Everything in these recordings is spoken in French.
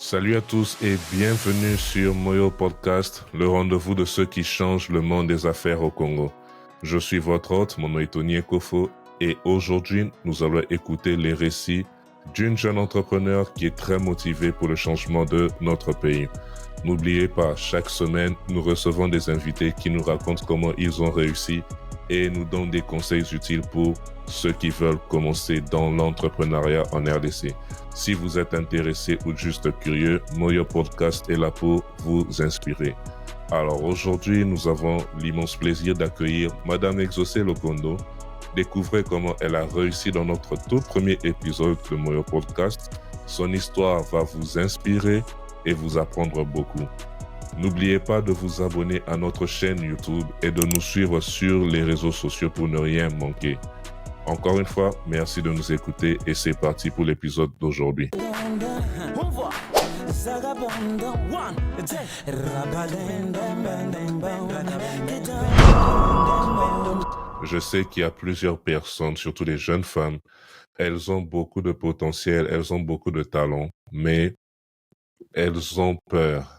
Salut à tous et bienvenue sur Moyo Podcast, le rendez-vous de ceux qui changent le monde des affaires au Congo. Je suis votre hôte, mon nom est Tony Ekofo, et aujourd'hui, nous allons écouter les récits d'une jeune entrepreneur qui est très motivée pour le changement de notre pays. N'oubliez pas, chaque semaine, nous recevons des invités qui nous racontent comment ils ont réussi et nous donnent des conseils utiles pour ceux qui veulent commencer dans l'entrepreneuriat en RDC. Si vous êtes intéressé ou juste curieux, Moyo Podcast est là pour vous inspirer. Alors aujourd'hui, nous avons l'immense plaisir d'accueillir Madame Exaucé Lokondo. Découvrez comment elle a réussi dans notre tout premier épisode de Moyo Podcast. Son histoire va vous inspirer et vous apprendre beaucoup. N'oubliez pas de vous abonner à notre chaîne YouTube et de nous suivre sur les réseaux sociaux pour ne rien manquer. Encore une fois, merci de nous écouter et c'est parti pour l'épisode d'aujourd'hui. Je sais qu'il y a plusieurs personnes, surtout les jeunes femmes, elles ont beaucoup de potentiel, elles ont beaucoup de talent, mais elles ont peur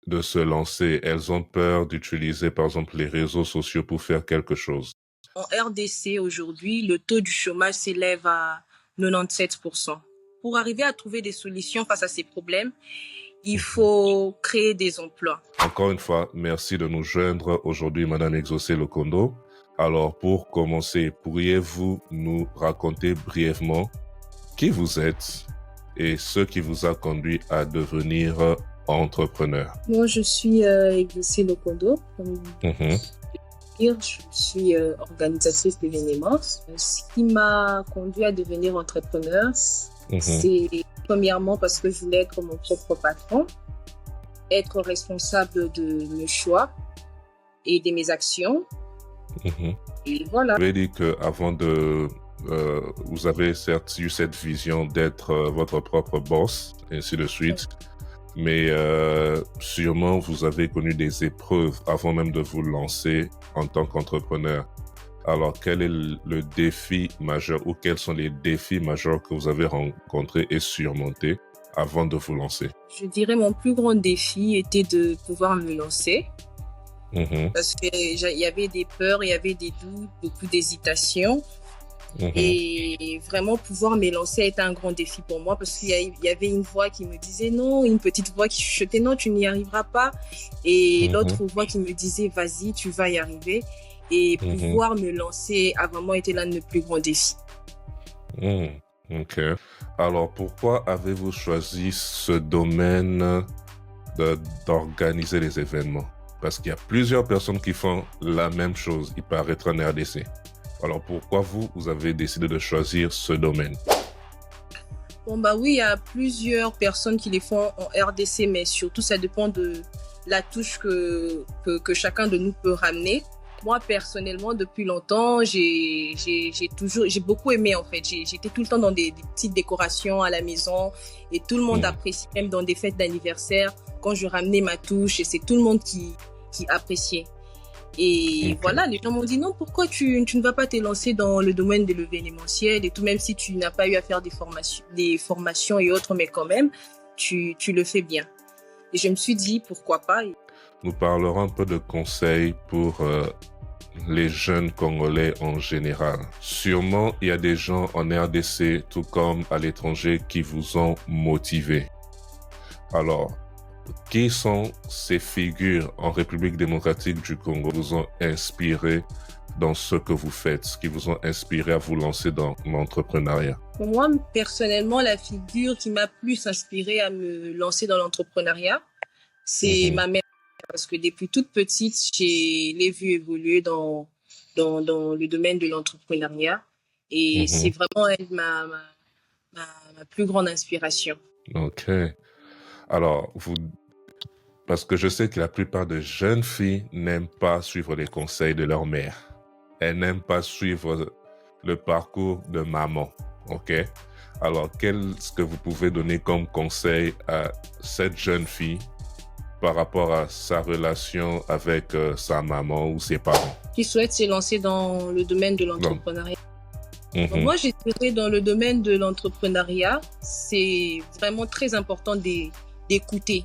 de se lancer, elles ont peur d'utiliser par exemple les réseaux sociaux pour faire quelque chose. En RDC, aujourd'hui, le taux du chômage s'élève à 97%. Pour arriver à trouver des solutions face à ces problèmes, il faut créer des emplois. Encore une fois, merci de nous joindre aujourd'hui, Madame Exaucé Lokondo. Alors, pour commencer, pourriez-vous nous raconter brièvement qui vous êtes et ce qui vous a conduit à devenir entrepreneur? Moi, je suis Exaucé Lokondo. Je suis organisatrice d'événements. Ce qui m'a conduit à devenir entrepreneur, c'est premièrement parce que je voulais être mon propre patron, être responsable de mes choix et de mes actions. Et voilà. Vous avez dit qu'avant vous avez certes eu cette vision d'être votre propre boss, et ainsi de suite. Mais sûrement, vous avez connu des épreuves avant même de vous lancer en tant qu'entrepreneur. Alors, quel est le défi majeur ou quels sont les défis majeurs que vous avez rencontrés et surmontés avant de vous lancer? Je dirais mon plus grand défi était de pouvoir me lancer. Parce qu'il y avait des peurs, il y avait des doutes, beaucoup d'hésitations. Et vraiment pouvoir me lancer était un grand défi pour moi parce qu'il y avait une voix qui me disait non, une petite voix qui chuchotait non, tu n'y arriveras pas. Et l'autre voix qui me disait vas-y, tu vas y arriver. Et pouvoir me lancer a vraiment été l'un de mes plus grands défis. Ok. Alors pourquoi avez-vous choisi ce domaine d'organiser les événements? Parce qu'il y a plusieurs personnes qui font la même chose, il paraîtra en RDC. Alors, pourquoi vous avez décidé de choisir ce domaine? Bon, oui, il y a plusieurs personnes qui les font en RDC, mais surtout, ça dépend de la touche que chacun de nous peut ramener. Moi, personnellement, depuis longtemps, j'ai beaucoup aimé, en fait. J'étais tout le temps dans des petites décorations à la maison et tout le monde appréciait, même dans des fêtes d'anniversaire. Quand je ramenais ma touche, et c'est tout le monde qui appréciait. Et voilà, les gens m'ont dit non, pourquoi tu ne vas pas te lancer dans le domaine de l'événementiel et tout, même si tu n'as pas eu à faire des formations et autres, mais quand même, tu le fais bien. Et je me suis dit, pourquoi pas. Nous parlerons un peu de conseils pour les jeunes Congolais en général. Sûrement, il y a des gens en RDC, tout comme à l'étranger, qui vous ont motivé. Alors, qui sont ces figures en République démocratique du Congo qui vous ont inspiré dans ce que vous faites, qui vous ont inspiré à vous lancer dans l'entrepreneuriat? Pour moi, personnellement, la figure qui m'a plus inspirée à me lancer dans l'entrepreneuriat, c'est ma mère. Parce que depuis toute petite, je l'ai vue évoluer dans le domaine de l'entrepreneuriat. Et c'est vraiment elle ma plus grande inspiration. Ok. Alors, parce que je sais que la plupart des jeunes filles n'aiment pas suivre les conseils de leur mère. Elles n'aiment pas suivre le parcours de maman. Ok? Alors, qu'est-ce que vous pouvez donner comme conseil à cette jeune fille par rapport à sa relation avec sa maman ou ses parents? Qui souhaite se lancer dans le domaine de l'entrepreneuriat. Donc, moi, je dirais dans le domaine de l'entrepreneuriat, c'est vraiment très important d'écouter.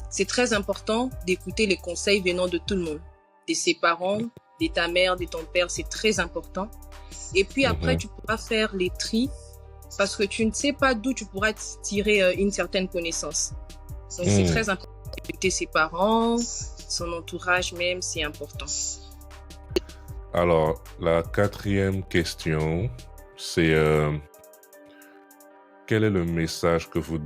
C'est très important d'écouter les conseils venant de tout le monde, de ses parents, de ta mère, de ton père, c'est très important. Et puis après, tu pourras faire les tris parce que tu ne sais pas d'où tu pourras tirer une certaine connaissance. Donc, c'est très important d'écouter ses parents, son entourage même, c'est important. Alors, la quatrième question, c'est quel est le message que vous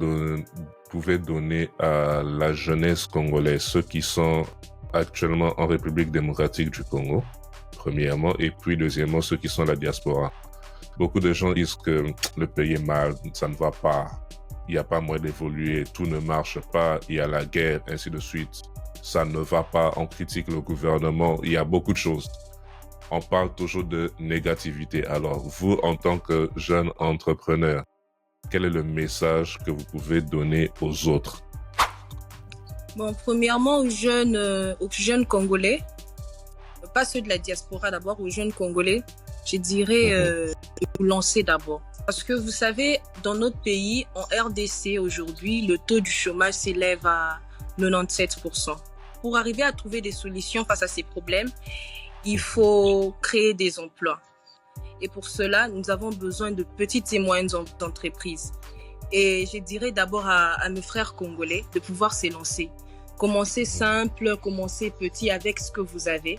pouvez donner à la jeunesse congolaise, ceux qui sont actuellement en République démocratique du Congo, premièrement, et puis deuxièmement, ceux qui sont à la diaspora. Beaucoup de gens disent que le pays est mal, ça ne va pas, il n'y a pas moyen d'évoluer, tout ne marche pas, il y a la guerre, ainsi de suite. Ça ne va pas, on critique le gouvernement, il y a beaucoup de choses. On parle toujours de négativité. Alors, vous, en tant que jeune entrepreneur, quel est le message que vous pouvez donner aux autres? Bon, premièrement, aux jeunes Congolais, pas ceux de la diaspora d'abord, aux jeunes Congolais, je dirais de vous lancer d'abord. Parce que vous savez, dans notre pays, en RDC aujourd'hui, le taux du chômage s'élève à 97%. Pour arriver à trouver des solutions face à ces problèmes, il faut créer des emplois. Et pour cela, nous avons besoin de petites et moyennes entreprises. Et je dirais d'abord à mes frères congolais de pouvoir s'élancer. Commencez simple, commencez petit avec ce que vous avez.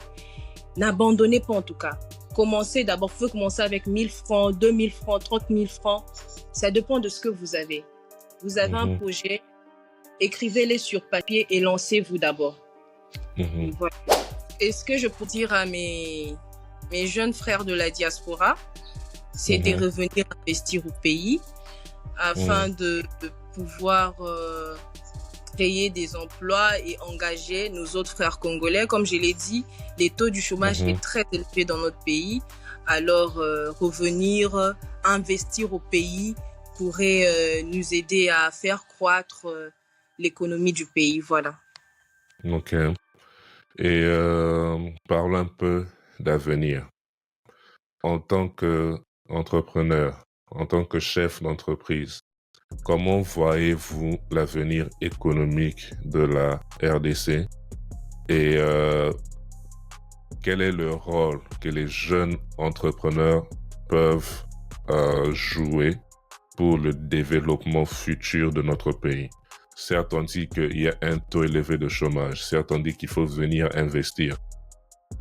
N'abandonnez pas en tout cas. Commencez d'abord, vous pouvez commencer avec 1000 francs, 2000 francs, 30 000 francs. Ça dépend de ce que vous avez. Vous avez un projet, écrivez-les sur papier et lancez-vous d'abord. Voilà. Et ce que je peux dire à mes jeunes frères de la diaspora, c'est de revenir investir au pays afin de pouvoir créer des emplois et engager nos autres frères congolais. Comme je l'ai dit, les taux du chômage est très élevé dans notre pays. Alors, revenir, investir au pays pourrait nous aider à faire croître l'économie du pays. Voilà. Ok. Et parlons un peu d'avenir. En tant qu'entrepreneur, en tant que chef d'entreprise, comment voyez-vous l'avenir économique de la RDC et quel est le rôle que les jeunes entrepreneurs peuvent jouer pour le développement futur de notre pays? Certes, on dit qu'il y a un taux élevé de chômage. Certes, on dit qu'il faut venir investir.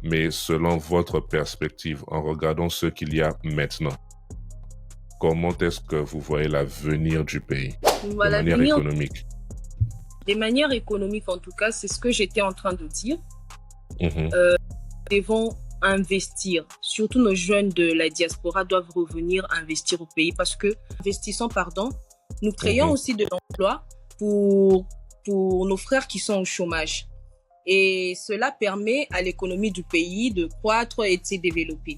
Mais selon votre perspective, en regardant ce qu'il y a maintenant, comment est-ce que vous voyez l'avenir du pays de manière économique? De manière économique, en tout cas, c'est ce que j'étais en train de dire. Nous devons investir. Surtout nos jeunes de la diaspora doivent revenir investir au pays parce que, investissant, nous créons aussi de l'emploi pour nos frères qui sont au chômage. Et cela permet à l'économie du pays de croître et de se développer.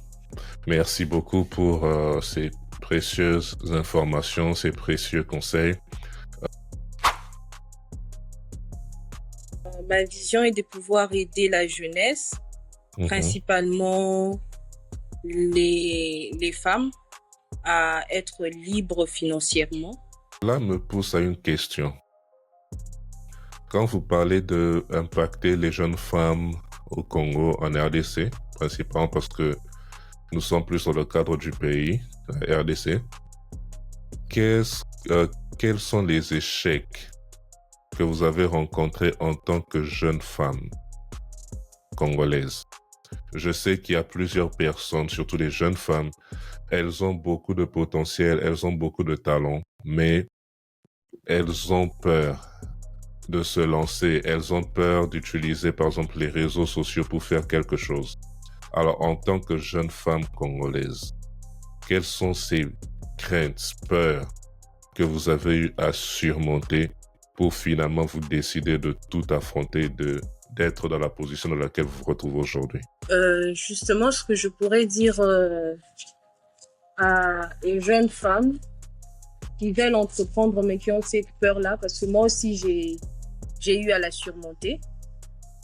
Merci beaucoup pour ces précieuses informations, ces précieux conseils. Ma vision est de pouvoir aider la jeunesse, principalement les femmes, à être libres financièrement. Cela me pousse à une question. Quand vous parlez d'impacter les jeunes femmes au Congo, en RDC, principalement parce que nous sommes plus dans le cadre du pays, la RDC, quels sont les échecs que vous avez rencontrés en tant que jeune femme congolaise? Je sais qu'il y a plusieurs personnes, surtout les jeunes femmes, elles ont beaucoup de potentiel, elles ont beaucoup de talent, mais elles ont peur de se lancer, elles ont peur d'utiliser par exemple les réseaux sociaux pour faire quelque chose. Alors en tant que jeune femme congolaise, quelles sont ces craintes, peurs que vous avez eu à surmonter pour finalement vous décider de tout affronter, d'être dans la position dans laquelle vous vous retrouvez aujourd'hui? Justement, ce que je pourrais dire à les jeunes femmes qui veulent entreprendre mais qui ont cette peur-là, parce que moi aussi j'ai eu à la surmonter.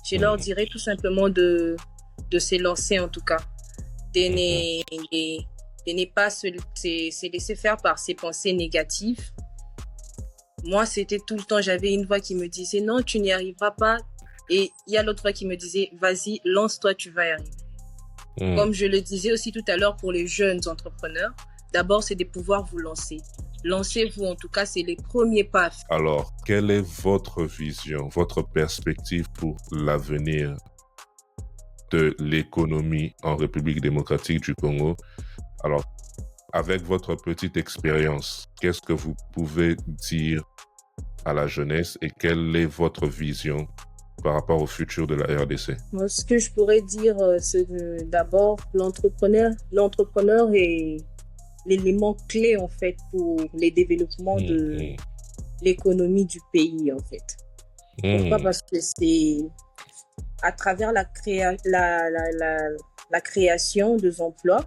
Je leur dirais tout simplement de se lancer en tout cas, de de ne pas se laisser faire par ses pensées négatives. Moi, c'était tout le temps, j'avais une voix qui me disait non, tu n'y arriveras pas. Et il y a l'autre voix qui me disait vas-y, lance-toi, tu vas y arriver. Comme je le disais aussi tout à l'heure pour les jeunes entrepreneurs, d'abord, c'est de pouvoir vous lancer. Lancez-vous, en tout cas, c'est les premiers pas. Alors, quelle est votre vision, votre perspective pour l'avenir de l'économie en République démocratique du Congo? Alors, avec votre petite expérience, qu'est-ce que vous pouvez dire à la jeunesse et quelle est votre vision par rapport au futur de la RDC? Moi, ce que je pourrais dire, c'est que d'abord, l'entrepreneur est l'élément clé, en fait, pour les développements de l'économie du pays, en fait. Pourquoi? Parce que c'est à travers la création des emplois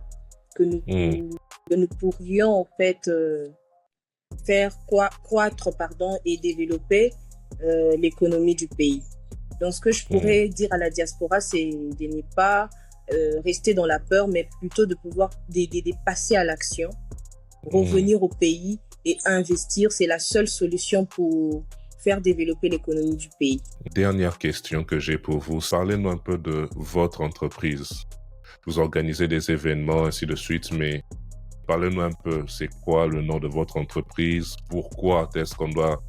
que nous pourrions, en fait, faire croître et développer l'économie du pays. Donc, ce que je pourrais dire à la diaspora, c'est de ne pas rester dans la peur, mais plutôt de pouvoir passer à l'action, revenir au pays et investir. C'est la seule solution pour faire développer l'économie du pays. Dernière question que j'ai pour vous. Parlez-nous un peu de votre entreprise. Vous organisez des événements, ainsi de suite, mais parlez-nous un peu. C'est quoi le nom de votre entreprise? Pourquoi est-ce qu'on doit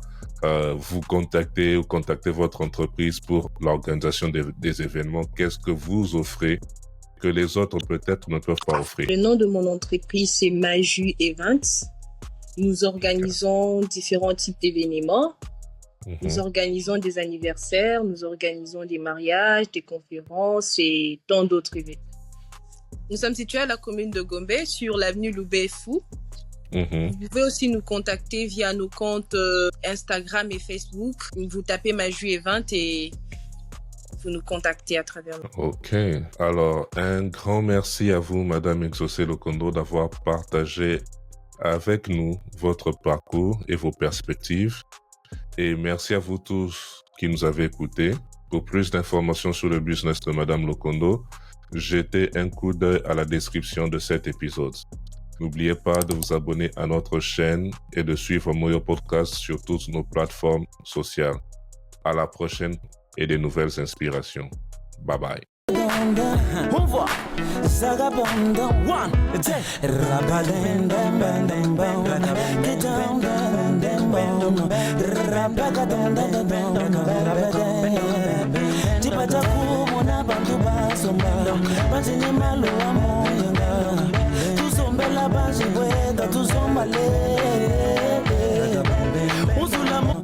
vous contacter ou contacter votre entreprise pour l'organisation des événements? Qu'est-ce que vous offrez que les autres peut-être ne peuvent pas offrir? Le nom de mon entreprise, c'est Maju Events. Nous organisons différents types d'événements. Nous organisons des anniversaires, nous organisons des mariages, des conférences et tant d'autres événements. Nous sommes situés à la commune de Gombe, sur l'avenue Loubet-Fou. Vous pouvez aussi nous contacter via nos comptes Instagram et Facebook. Vous tapez Maju Event et vous nous contactez à travers nous. Ok. Alors, un grand merci à vous, Madame Exaucé Lokondo, d'avoir partagé avec nous votre parcours et vos perspectives. Et merci à vous tous qui nous avez écoutés. Pour plus d'informations sur le business de Madame Lokondo, jetez un coup d'œil à la description de cet épisode. N'oubliez pas de vous abonner à notre chaîne et de suivre Moyo Podcast sur toutes nos plateformes sociales. À la prochaine et de nouvelles inspirations. Bye bye. Tuzombela banji bweda tuzombale uzula mo